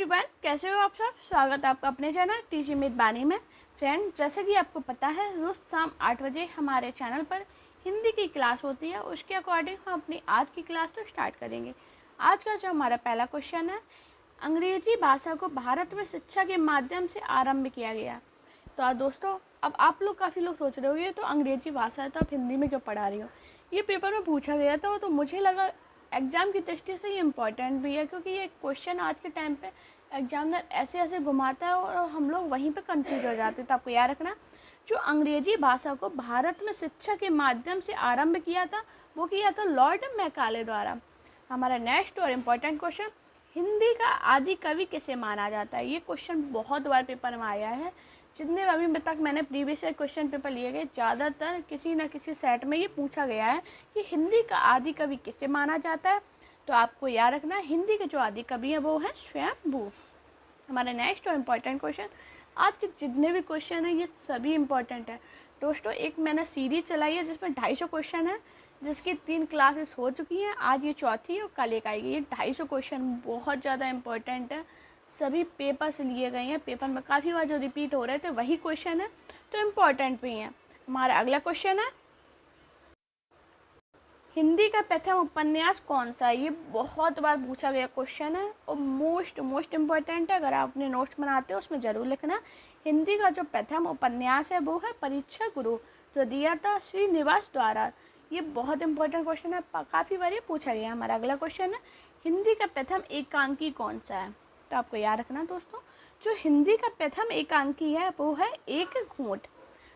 Everyone, कैसे हो आप सब। स्वागत है आपका अपने चैनल टीची मित बानी में। फ्रेंड, जैसा कि आपको पता है, रोज़ शाम 8 बजे हमारे चैनल पर हिंदी की क्लास होती है। उसके अकॉर्डिंग हम अपनी आज की क्लास को स्टार्ट करेंगे। आज का जो हमारा पहला क्वेश्चन है, अंग्रेजी भाषा को भारत में शिक्षा के माध्यम से आरंभ किया गया। तो दोस्तों, अब आप लोग काफ़ी लोग सोच रहे हो ये तो अंग्रेजी भाषा है, तो आप हिंदी में क्यों पढ़ा रही हो। ये पेपर में पूछा गया था, तो मुझे लगा एग्ज़ाम की दृष्टि से ये इम्पॉर्टेंट भी है, क्योंकि ये क्वेश्चन आज के टाइम पे एग्जामिनर ऐसे ऐसे घुमाता है और हम लोग वहीं पे कंफ्यूज हो जाते हैं। तो आपको याद रखना, जो अंग्रेजी भाषा को भारत में शिक्षा के माध्यम से आरंभ किया था, वो किया था लॉर्ड मैकाले द्वारा। हमारा नेक्स्ट और इम्पॉर्टेंट क्वेश्चन, हिंदी का आदि कवि किसे माना जाता है। ये क्वेश्चन बहुत बार पेपर में आया है। जितने अभी तक मैंने प्रीवियस क्वेश्चन पेपर लिए गए, ज़्यादातर किसी न किसी सेट में ये पूछा गया है कि हिंदी का आदि कवि किसे माना जाता है। तो आपको याद रखना है, हिंदी के जो आदि कवि हैं वो हैं स्वयंभू। हमारा नेक्स्ट और इम्पॉर्टेंट क्वेश्चन, आज के जितने भी क्वेश्चन हैं ये सभी इम्पॉर्टेंट है दोस्तों। एक मैंने सीरीज चलाई है जिसमें 250 क्वेश्चन है, जिसकी 3 क्लासेस हो चुकी हैं। आज ये चौथी है और कल एक आएगी। ये 250 क्वेश्चन बहुत ज़्यादा इम्पॉर्टेंट है, सभी पेपर से लिए गए हैं। पेपर में काफ़ी बार जो रिपीट हो रहे थे वही क्वेश्चन है, तो इम्पॉर्टेंट भी हैं। हमारा अगला क्वेश्चन है, हिंदी का प्रथम उपन्यास कौन सा है। ये बहुत बार पूछा गया क्वेश्चन है और मोस्ट इम्पॉर्टेंट है। अगर आप अपने नोट्स बनाते हो उसमें ज़रूर लिखना। हिंदी का जो प्रथम उपन्यास है वो है परीक्षा गुरु, जो दिया था श्रीनिवास द्वारा। ये बहुत इंपॉर्टेंट क्वेश्चन है, काफ़ी बार ये पूछा गया। हमारा अगला क्वेश्चन है, हिंदी का प्रथम एकांकी कौन सा है। तो आपको याद रखना दोस्तों, जो हिंदी का प्रथम एकांकी है वो है एक घूंट।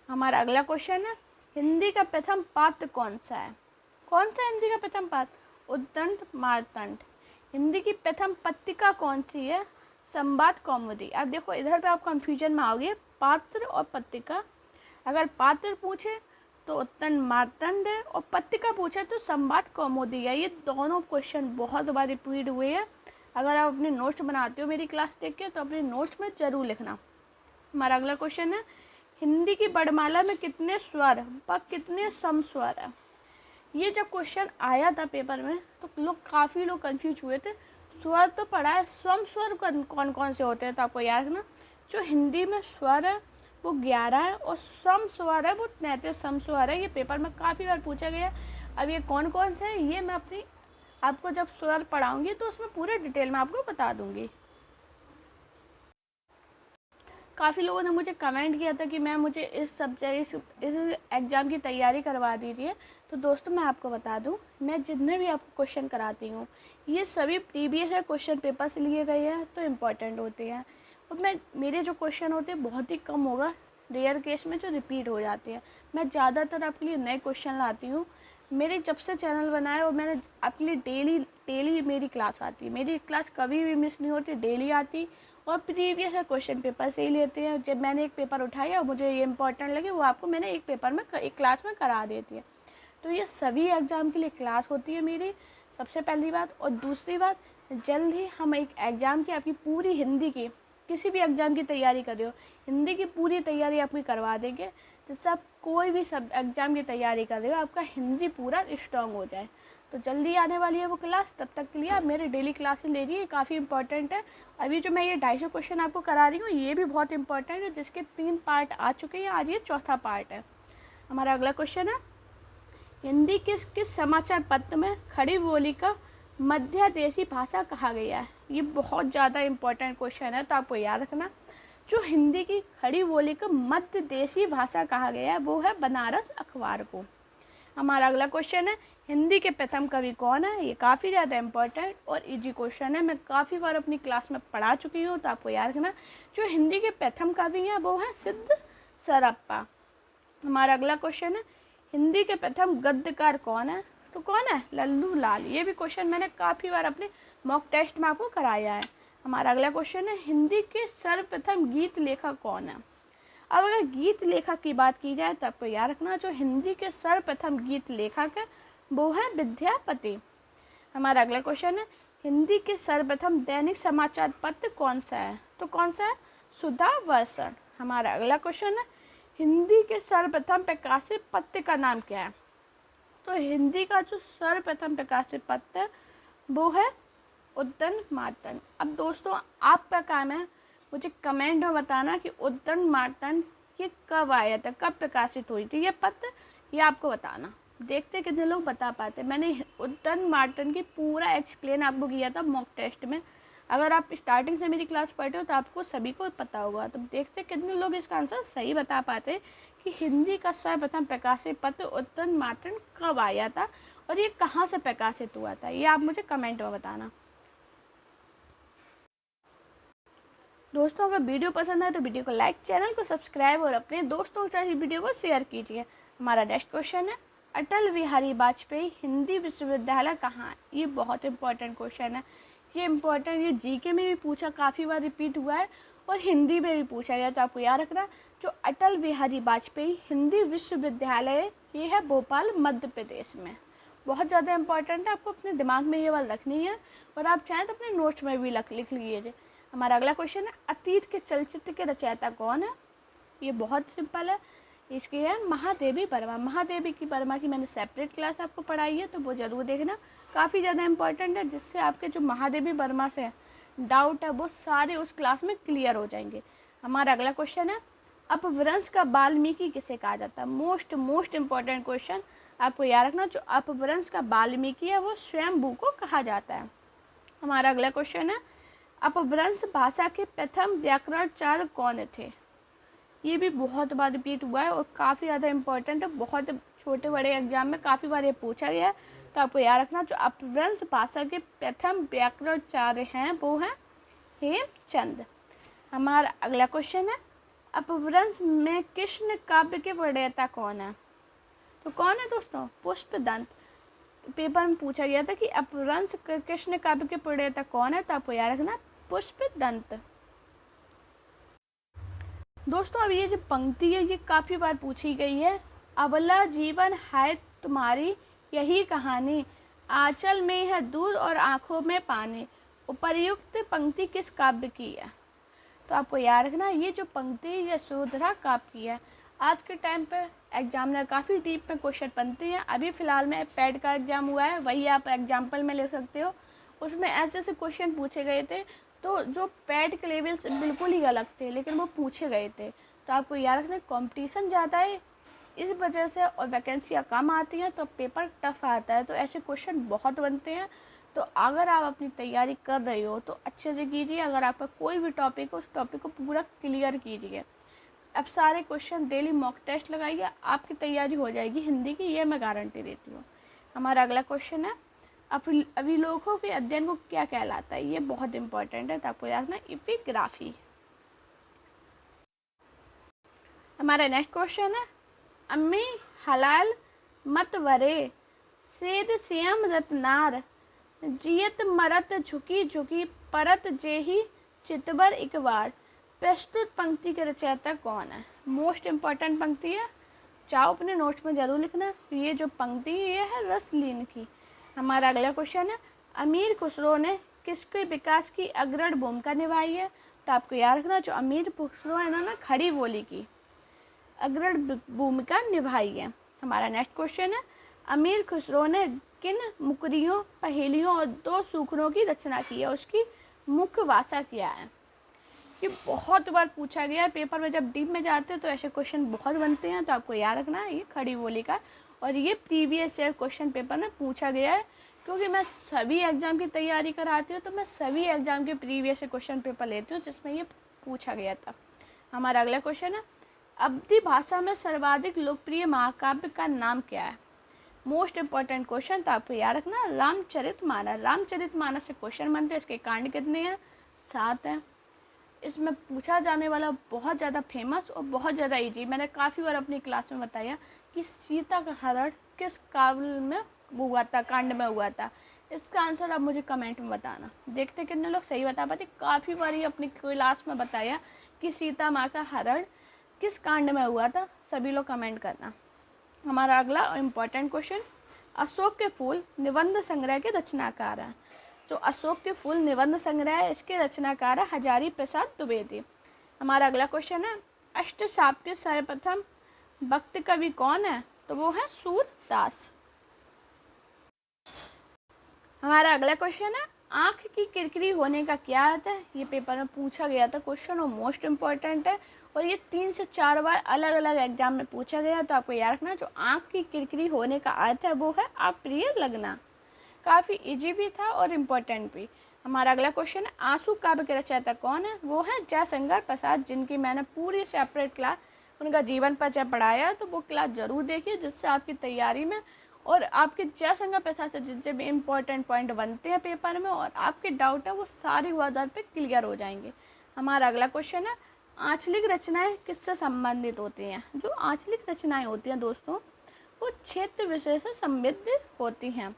हमारा अगला क्वेश्चन है, हिंदी का प्रथम पात्र कौन सा है। कौन सा हिंदी का प्रथम पात्र, उद्दंड मार्तंड। हिंदी की प्रथम पत्रिका कौन सी है, संवाद कौमुदी। अब देखो, इधर पे आप कंफ्यूजन में आओगे, पात्र और पत्रिका। अगर पात्र पूछे तो उद्दंड मार्तंड है, और पत्रिका पूछे तो संवाद कौमुदी है। ये दोनों क्वेश्चन बहुत बार रिपीट हुए हैं। अगर आप अपने नोट्स बनाते हो मेरी क्लास देख के, तो अपने नोट्स में ज़रूर लिखना। हमारा अगला क्वेश्चन है, हिंदी की वर्णमाला में कितने स्वर व कितने समस्वर है। ये जब क्वेश्चन आया था पेपर में तो काफ़ी लोग कंफ्यूज हुए थे। स्वर तो पढ़ा है, स्वम स्वर कौन कौन से होते हैं। तो आपको याद रखना, जो हिंदी में स्वर है वो 11 है, और सम स्वर है वो 33 सम स्वर है। ये पेपर में काफ़ी बार पूछा गया है। अब ये कौन कौन से हैं, ये मैं आपको जब स्वर पढ़ाऊँगी तो उसमें पूरे डिटेल में आपको बता दूँगी। काफ़ी लोगों ने मुझे कमेंट किया था कि मैम मुझे इस सब्जेक्ट इस एग्ज़ाम की तैयारी करवा दीजिए। तो दोस्तों, मैं आपको बता दूं, मैं जितने भी आपको क्वेश्चन कराती हूँ ये सभी प्रीवियस क्वेश्चन पेपर से लिए गए हैं, तो इम्पॉर्टेंट होते हैं। और मेरे जो क्वेश्चन होते हैं बहुत ही कम होगा, रेयर केस में जो रिपीट हो जाते हैं। मैं ज़्यादातर आपके लिए नए क्वेश्चन लाती हूँ। मेरे जब से चैनल बनाया और मैंने आपके लिए डेली मेरी क्लास आती है। मेरी क्लास कभी भी मिस नहीं होती, डेली आती, और प्रीवियस क्वेश्चन पेपर से ही लेते हैं। जब मैंने एक पेपर उठाया और मुझे ये इंपॉर्टेंट लगे, वो आपको मैंने एक पेपर में एक क्लास में करा देती है। तो ये सभी एग्ज़ाम के लिए क्लास होती है मेरी, सबसे पहली बात। और दूसरी बात, जल्द ही हम एक एग्ज़ाम की आपकी पूरी हिंदी की, किसी भी एग्ज़ाम की तैयारी कर रहे हो, हिंदी की पूरी तैयारी आपकी करवा देंगे, जिससे आप कोई भी सब एग्ज़ाम की तैयारी कर रहे हो आपका हिंदी पूरा स्ट्रॉन्ग हो जाए। तो जल्दी आने वाली है वो क्लास, तब तक के लिए आप मेरी डेली क्लासेस ले रही है, काफ़ी इंपॉर्टेंट है। अभी जो मैं ये 250 क्वेश्चन आपको करा रही हूँ ये भी बहुत इंपॉर्टेंट है, जिसके 3 पार्ट आ चुके हैं, आज ये चौथा पार्ट है। हमारा अगला क्वेश्चन है, हिंदी किस समाचार पत्र में खड़ी बोली का मध्यदेशी भाषा कहा गया है। ये बहुत ज़्यादा इंपॉर्टेंट क्वेश्चन है, तो आपको याद रखना, जो हिंदी की खड़ी बोली का मध्यदेशी भाषा कहा गया है वो है बनारस अखबार को। हमारा अगला क्वेश्चन है, हिंदी के प्रथम कवि कौन है। ये काफ़ी ज़्यादा इंपॉर्टेंट और इजी क्वेश्चन है, मैं काफ़ी बार अपनी क्लास में पढ़ा चुकी हूँ, तो आपको याद रखना, जो हिंदी के प्रथम कवि हैं वो हैं सिद्ध सरप्पा। हमारा अगला क्वेश्चन है, हिंदी के प्रथम गद्यकार कौन है। तो कौन है, लल्लू लाल। ये भी क्वेश्चन मैंने काफ़ी बार अपने मॉक टेस्ट में आपको कराया है। हमारा अगला क्वेश्चन है, हिंदी के सर्वप्रथम गीत लेखक कौन है। अब अगर गीत लेखक की बात की जाए तो आपको याद रखना, जो हिंदी के सर्वप्रथम गीत लेखक है वो है विद्यापति। हमारा अगला क्वेश्चन है, हिंदी के सर्वप्रथम दैनिक समाचार पत्र कौन सा है। तो कौन सा है, सुधा वर्षण। हमारा अगला क्वेश्चन है, हिंदी के सर्वप्रथम प्रकाशित पत्र का नाम क्या है। तो हिंदी का जो सर्वप्रथम प्रकाशित पत्र है वो है उद्दंडमार्तंड। अब दोस्तों आपका काम है मुझे कमेंट में बताना कि उद्दंडमार्तंड ये कब आया था, कब प्रकाशित हुई थी ये पत्र, ये आपको बताना। देखते कितने लोग बता पाते। मैंने उद्दंडमार्तंड की पूरा एक्सप्लेन आपको किया था मॉक टेस्ट में। अगर आप स्टार्टिंग से मेरी क्लास पढ़ते हो तो आपको सभी को पता होगा। तो देखते कितने लोग इसका आंसर सही बता पाते कि हिंदी का सर्वप्रथम प्रकाशित पत्र उद्दंडमार्तंड कब आया था और ये कहाँ से प्रकाशित हुआ था, ये आप मुझे कमेंट में बताना। दोस्तों अगर वीडियो पसंद आए तो वीडियो को लाइक, चैनल को सब्सक्राइब और अपने दोस्तों के साथ इस वीडियो को शेयर कीजिए। हमारा नेक्स्ट क्वेश्चन है, अटल बिहारी वाजपेयी हिंदी विश्वविद्यालय कहाँ है? ये बहुत इंपॉर्टेंट क्वेश्चन है। ये इम्पोर्टेंट, ये जीके में भी पूछा, काफ़ी बार रिपीट हुआ है और हिंदी में भी पूछा गया। तो आपको याद रखना, जो अटल बिहारी वाजपेयी हिंदी विश्वविद्यालय ये है भोपाल मध्य प्रदेश में। बहुत ज़्यादा इंपॉर्टेंट है, आपको अपने दिमाग में ये बात रखनी है और आप चाहें तो अपने नोट्स में भी लिख लीजिए। हमारा अगला क्वेश्चन है, अतीत के चलचित्र के रचयिता कौन है? ये बहुत सिंपल है, इसकी है महादेवी वर्मा। महादेवी की वर्मा की मैंने सेपरेट क्लास आपको पढ़ाई है, तो वो ज़रूर देखना, काफ़ी ज़्यादा इंपॉर्टेंट है, जिससे आपके जो महादेवी वर्मा से डाउट है वो सारे उस क्लास में क्लियर हो जाएंगे। हमारा अगला क्वेश्चन है, अपभ्रंश का वाल्मीकि किसे कहा जाता है? मोस्ट इंपॉर्टेंट क्वेश्चन, आपको याद रखना, जो अपभ्रंश का वाल्मीकि है वो स्वयंभू को कहा जाता है। हमारा अगला क्वेश्चन है, अपभ्रंश भाषा के प्रथम व्याकरणचार्य कौन थे? ये भी बहुत बार रिपीट हुआ है और काफ़ी ज़्यादा इंपॉर्टेंट है, बहुत छोटे बड़े एग्जाम में काफ़ी बार ये पूछा गया है। तो आपको याद रखना, जो अपभ्रंश भाषा के प्रथम व्याकरणचार्य हैं वो हैं हेमचंद। हमारा अगला क्वेश्चन है, अपभ्रंश में कृष्ण काव्य के प्रणेता कौन है? तो कौन है दोस्तों? पुष्पदंत। पेपर में पूछा गया था कि अपभ्रंश कृष्ण काव्य के प्रणेता कौन है, तो आपको याद रखना पुष्पदंत। दोस्तों अब ये जो पंक्ति है ये काफ़ी बार पूछी गई है, अबला जीवन है तुम्हारी यही कहानी, आंचल में है दूध और आँखों में पानी, उपर्युक्त पंक्ति किस काव्य की है? तो आपको याद रखना, ये जो पंक्ति ये सुधरा काव्य की है। आज के टाइम पे एग्जामिनर काफ़ी डीप में क्वेश्चन बनते हैं। अभी फ़िलहाल में पैड का एग्ज़ाम हुआ है, वही आप एग्जाम्पल में ले सकते हो। उसमें ऐसे ऐसे क्वेश्चन पूछे गए थे तो जो पैड के लेवल से बिल्कुल ही अलग थे, लेकिन वो पूछे गए थे। तो आपको याद रखना, कंपटीशन ज़्यादा है इस वजह से और वैकेंसियाँ कम आती हैं तो पेपर टफ आता है, तो ऐसे क्वेश्चन बहुत बनते हैं। तो अगर आप अपनी तैयारी कर रहे हो तो अच्छे से कीजिए। अगर आपका कोई भी टॉपिक हो उस टॉपिक को पूरा क्लियर कीजिए। अब सारे क्वेश्चन डेली मॉक टेस्ट लगाइए, आपकी तैयारी हो जाएगी हिंदी की, ये मैं गारंटी देती हूँ। हमारा अगला क्वेश्चन है, अभिलेखों के अध्ययन को क्या कहलाता है? ये बहुत इंपॉर्टेंट है, तो आपको याद रखना एपिग्राफी। हमारा नेक्स्ट क्वेश्चन है, अम्मी हलाल मत वरे सेद सियम रतनार जियत मरत झुकी झुकी परत जेही चितबर एक बार। प्रस्तुत पंक्ति के रचयिता कौन है? मोस्ट इम्पॉर्टेंट पंक्ति है, चाहो अपने नोट्स में ज़रूर लिखना। ये जो पंक्ति ये है रसलीन की। हमारा अगला क्वेश्चन है, अमीर खुसरो ने किसके विकास की अग्रणी भूमिका निभाई है? तो आपको याद रखना, जो अमीर खुसरो है इन्होंने खड़ी बोली की अग्रणी भूमिका निभाई है। हमारा नेक्स्ट क्वेश्चन है, अमीर खुसरो ने किन मुकरियों, पहेलियों और दो सूखनों की रचना की है? उसकी मुख्य भाषा क्या है? ये बहुत बार पूछा गया है पेपर में, जब डीप में जाते हैं तो ऐसे क्वेश्चन बहुत बनते हैं। तो आपको याद रखना है ये खड़ी बोली का, और ये प्रीवियस ईयर क्वेश्चन पेपर में पूछा गया है। क्योंकि मैं सभी एग्ज़ाम की तैयारी कराती हूँ तो मैं सभी एग्ज़ाम के प्रीवियस ईयर क्वेश्चन पेपर लेती हूँ जिसमें ये पूछा गया था। हमारा अगला क्वेश्चन है, अवधी भाषा में सर्वाधिक लोकप्रिय महाकाव्य का नाम क्या है? मोस्ट इम्पॉर्टेंट क्वेश्चन, तो आपको याद रखना रामचरितमानस। रामचरितमानस से क्वेश्चन बनते हैं। इसके कांड कितने हैं? 7 हैं। इसमें पूछा जाने वाला बहुत ज़्यादा फेमस और बहुत ज़्यादा इजी, मैंने काफ़ी बार अपनी क्लास में बताया कि सीता का हरण किस काव्य में हुआ था, कांड में हुआ था। इसका आंसर आप मुझे कमेंट में बताना। देखते कितने लोग सही बता पाते। काफ़ी बार ये अपनी क्लास में बताया कि सीता माँ का हरण किस कांड में हुआ था। सभी लोग कमेंट करना। हमारा अगला इम्पॉर्टेंट क्वेश्चन, अशोक के फूल निबंध संग्रह के रचनाकार हैं। जो अशोक के फूल निबंध संग्रह है इसके रचनाकार है हजारी प्रसाद द्विवेदी। हमारा अगला क्वेश्चन है, अष्टशाप के सर्वप्रथम भक्त कवि कौन है? तो वो है सूरदास। हमारा अगला क्वेश्चन है, आँख की किरकिरी होने का क्या अर्थ है? ये पेपर में पूछा गया था क्वेश्चन और मोस्ट इम्पॉर्टेंट है, और ये 3 से 4 बार अलग अलग एग्जाम में पूछा गया। तो आपको याद रखना, जो आँख की किरकिरी होने का अर्थ है वो है अप्रिय लगना। काफ़ी इजी भी था और इम्पोर्टेंट भी। हमारा अगला क्वेश्चन है, आंसू काव्य के रचयिता कौन है? वो है जयशंकर प्रसाद, जिनकी मैंने पूरी सेपरेट क्लास उनका जीवन परिचय पढ़ाया है, तो वो क्लास ज़रूर देखिए, जिससे आपकी तैयारी में और आपके जयशंकर प्रसाद से जितने भी इम्पोर्टेंट पॉइंट बनते हैं पेपर में और आपके डाउट है वो सारे आधार पे क्लियर हो जाएंगे। हमारा अगला क्वेश्चन है, आंचलिक रचनाएं किससे संबंधित होती हैं? जो आंचलिक रचनाएं होती हैं दोस्तों, वो क्षेत्र विशेष से संबंधित होती हैं।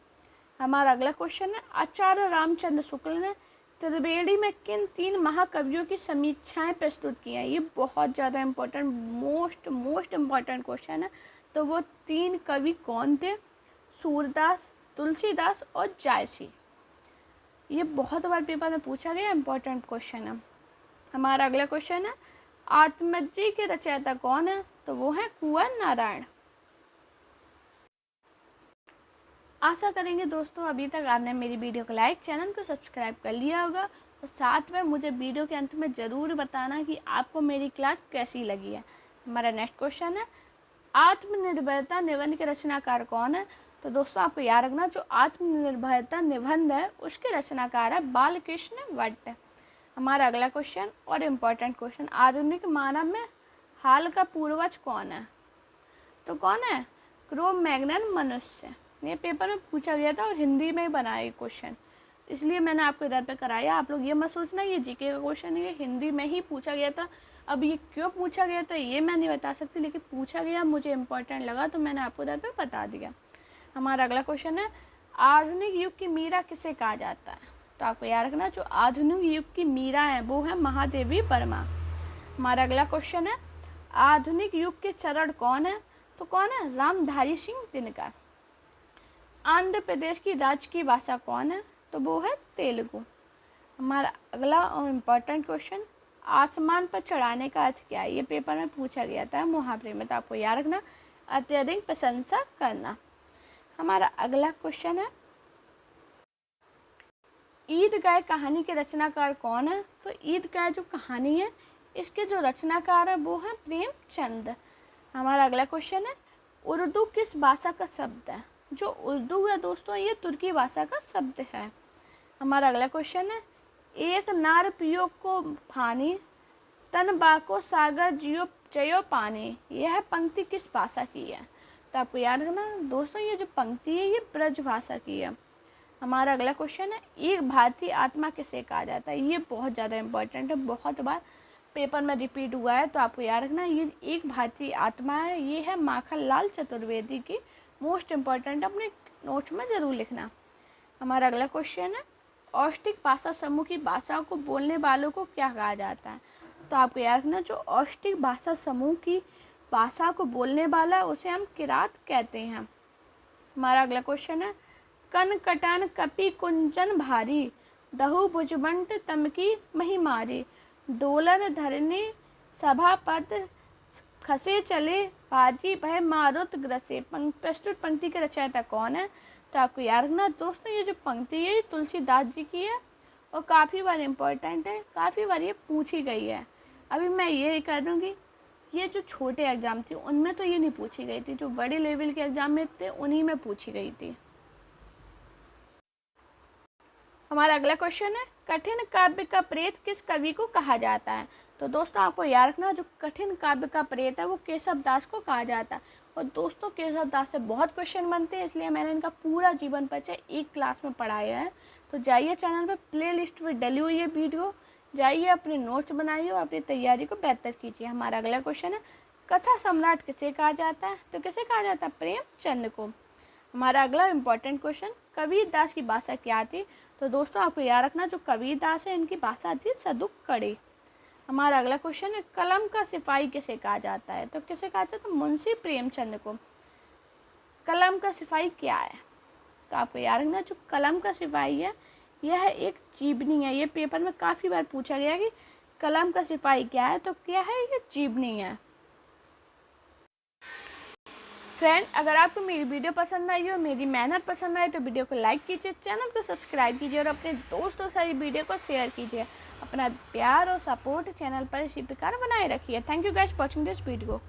हमारा अगला क्वेश्चन है, आचार्य रामचंद्र शुक्ल ने त्रिवेणी में किन 3 महाकवियों की समीक्षाएं प्रस्तुत की हैं? ये बहुत ज़्यादा इम्पोर्टेंट मोस्ट इम्पोर्टेंट क्वेश्चन है। तो वो 3 कवि कौन थे? सूरदास, तुलसीदास और जायसी। ये बहुत बार पेपर में पूछा गया इम्पोर्टेंट क्वेश्चन है। हमारा अगला क्वेश्चन है, आत्मजी के रचयिता कौन है? तो वो है कुंवर नारायण। आशा करेंगे दोस्तों अभी तक आपने मेरी वीडियो को लाइक, चैनल को सब्सक्राइब कर लिया होगा, और साथ में मुझे वीडियो के अंत में ज़रूर बताना कि आपको मेरी क्लास कैसी लगी है। हमारा नेक्स्ट क्वेश्चन है, आत्मनिर्भरता निबंध के रचनाकार कौन है? तो दोस्तों आपको याद रखना, जो आत्मनिर्भरता निबंध है उसके रचनाकार है बालकृष्ण भट्ट। हमारा अगला क्वेश्चन और इम्पोर्टेंट क्वेश्चन, आधुनिक मानव में हाल का पूर्वज कौन है? तो कौन है? क्रो मैग्नन मनुष्य। ये पेपर में पूछा गया था और हिंदी में ही बनाया ये क्वेश्चन, इसलिए मैंने आपको इधर पे कराया। आप लोग ये मत सोचना ये जीके का क्वेश्चन है, ये हिंदी में ही पूछा गया था। अब ये क्यों पूछा गया था ये मैं नहीं बता सकती, लेकिन पूछा गया, मुझे इम्पोर्टेंट लगा तो मैंने आपको इधर पे बता दिया। हमारा अगला क्वेश्चन है, आधुनिक युग की मीरा किसे कहा जाता है? तो आपको याद रखना, जो आधुनिक युग की मीरा है वो है महादेवी वर्मा। हमारा अगला क्वेश्चन है, आधुनिक युग के चरण कौन है? तो कौन है? रामधारी सिंह दिनकर। आंध्र प्रदेश की राज्य की भाषा कौन है? तो वो है तेलुगु। हमारा अगला और इम्पोर्टेंट क्वेश्चन, आसमान पर चढ़ाने का अर्थ क्या है? ये पेपर में पूछा गया था मुहावरे में, तो आपको याद रखना, अत्यधिक प्रशंसा करना। हमारा अगला क्वेश्चन है, ईदगाह कहानी के रचनाकार कौन है? तो ईदगाह जो कहानी है इसके जो रचनाकार है वो है प्रेमचंद। हमारा अगला क्वेश्चन है, उर्दू किस भाषा का शब्द है? जो उर्दू है दोस्तों ये तुर्की भाषा का शब्द है। हमारा अगला क्वेश्चन है, एक नार पियो को फानी, तन बाको सागर जियो जयो पानी। यह पंक्ति किस भाषा की है? तो आपको याद रखना दोस्तों, ये जो पंक्ति है ये ब्रज भाषा की है। हमारा अगला क्वेश्चन है, एक भारतीय आत्मा किसे कहा जाता है? ये बहुत ज़्यादा इम्पोर्टेंट है, बहुत बार पेपर में रिपीट हुआ है, तो आपको याद रखना ये एक भारतीय आत्मा है, ये है माखनलाल चतुर्वेदी की। मोस्ट इम्पॉर्टेंट, अपने नोट्स में ज़रूर लिखना। हमारा अगला क्वेश्चन है, औष्टिक भाषा समूह की भाषाओं को बोलने वालों को क्या कहा जाता है? तो आपको याद रखना, जो औष्टिक भाषा समूह की भाषा को बोलने वाला उसे हम किरात कहते हैं। हमारा अगला क्वेश्चन है, कन कटन कपि कुंचन भारी, दहु भुजबंट तमकी महिमारी, डोलन धरनी सभापद खसे चले, बाजी भय मारुत ग्रसे। प्रस्तुत पंक्ति के रचयिता कौन है? तो आपको याद रखना दोस्तों, ये जो पंक्ति है तुलसीदास जी की है और काफ़ी बार इम्पोर्टेंट है, काफ़ी बार ये पूछी गई है। अभी मैं ये कह दूँगी, ये जो छोटे एग्ज़ाम थे उनमें तो ये नहीं पूछी गई थी, जो बड़े लेवल के एग्ज़ाम में थे उन्हीं में पूछी गई थी। हमारा अगला क्वेश्चन है, कठिन काव्य का प्रेत किस कवि को कहा जाता है? तो दोस्तों आपको याद रखना, जो कठिन काव्य का प्रेत है वो केशव दास को कहा जाता है। और दोस्तों केशव दास से बहुत क्वेश्चन बनते हैं, इसलिए मैंने इनका पूरा जीवन परिचय एक क्लास में पढ़ाया है। तो जाइए चैनल पर, प्ले लिस्ट में डली हुई है वीडियो, जाइए अपने नोट्स बनाइए और अपनी तैयारी को बेहतर कीजिए। हमारा अगला क्वेश्चन है, कथा सम्राट किसे कहा जाता है? तो किसे कहा जाता है? प्रेमचंद को। हमारा अगला इम्पोर्टेंट क्वेश्चन, कबीर दास की भाषा क्या थी? तो दोस्तों आपको याद रखना, जो कबीर दास है इनकी भाषा थी सदुक कड़ी। हमारा अगला क्वेश्चन है, कलम का सिपाही किसे कहा जाता है? तो किसे कहा जाता है? तो मुंशी प्रेमचंद को। कलम का सिपाही क्या है? तो आपको याद रखना, जो कलम का सिपाही है यह एक जीवनी है। ये पेपर में काफ़ी बार पूछा गया कि कलम का सिपाही क्या है, तो क्या है? ये जीवनी है। फ्रेंड, अगर आपको मेरी वीडियो पसंद आई हो, मेरी मेहनत पसंद आई तो वीडियो को लाइक कीजिए, चैनल को सब्सक्राइब कीजिए और अपने दोस्तों से वीडियो को शेयर कीजिए। अपना प्यार और सपोर्ट चैनल पर इसी प्रकार बनाए रखिए। Thank you guys for watching this video.